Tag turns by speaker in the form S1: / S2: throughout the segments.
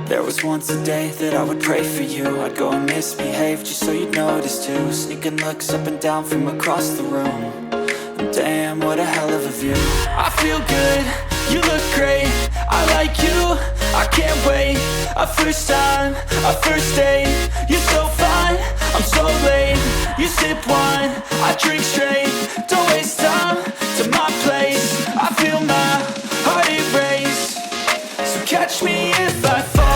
S1: There was once a day that I would pray for you. I'd go and misbehave just so you'd notice too. Sneaking looks up and down from across the room. And damn, what a hell of a view. I feel good, you look great, I like you, I can't wait. A first time, a first date. You're so fine, I'm so late. You sip wine, I drink straight. Don't waste time to my place. I feel my heart erase. So catch me if I fall.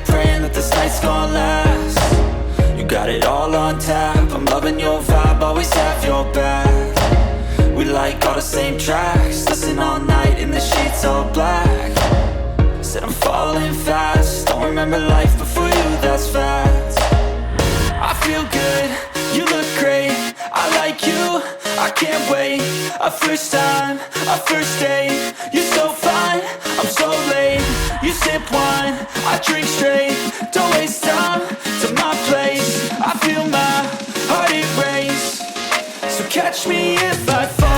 S1: Praying that this night's gonna last. You got it all on tap, I'm loving your vibe, always have your back. We like all the same tracks, listen all night in the sheets all black. Said I'm falling fast, don't remember life before you, that's fact. I feel good, you look great, I like you, I can't wait. A first time, a first date. You're so fine, I'm so late. You sip wine, I drink straight. Don't waste time to my place. I feel my heart erase. So catch me if I fall.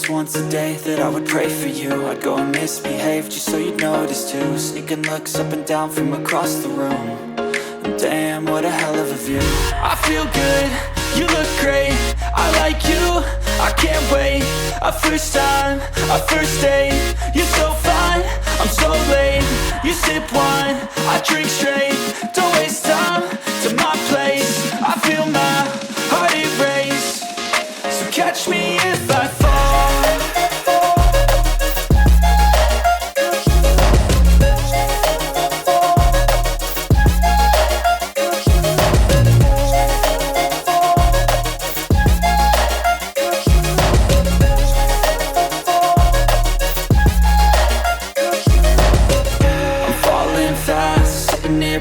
S1: promise once a day that I would pray for you. I'd go and misbehave just so you'd notice too. Sneaking looks up and down from across the room. And damn, what a hell of a view. I feel good, you look great, I like you, I can't wait. A first time, a first date. You're so fine, I'm so late. You sip wine, I drink straight. Don't waste time to my place. I feel my heart erase. So catch me if I fall.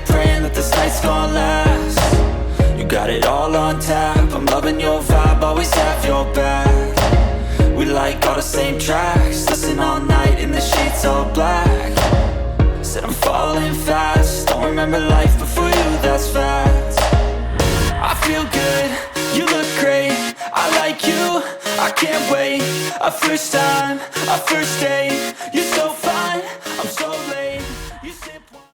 S1: Praying that this night's gonna last. You got it all on tap, I'm loving your vibe, always have your back. We like all the same tracks.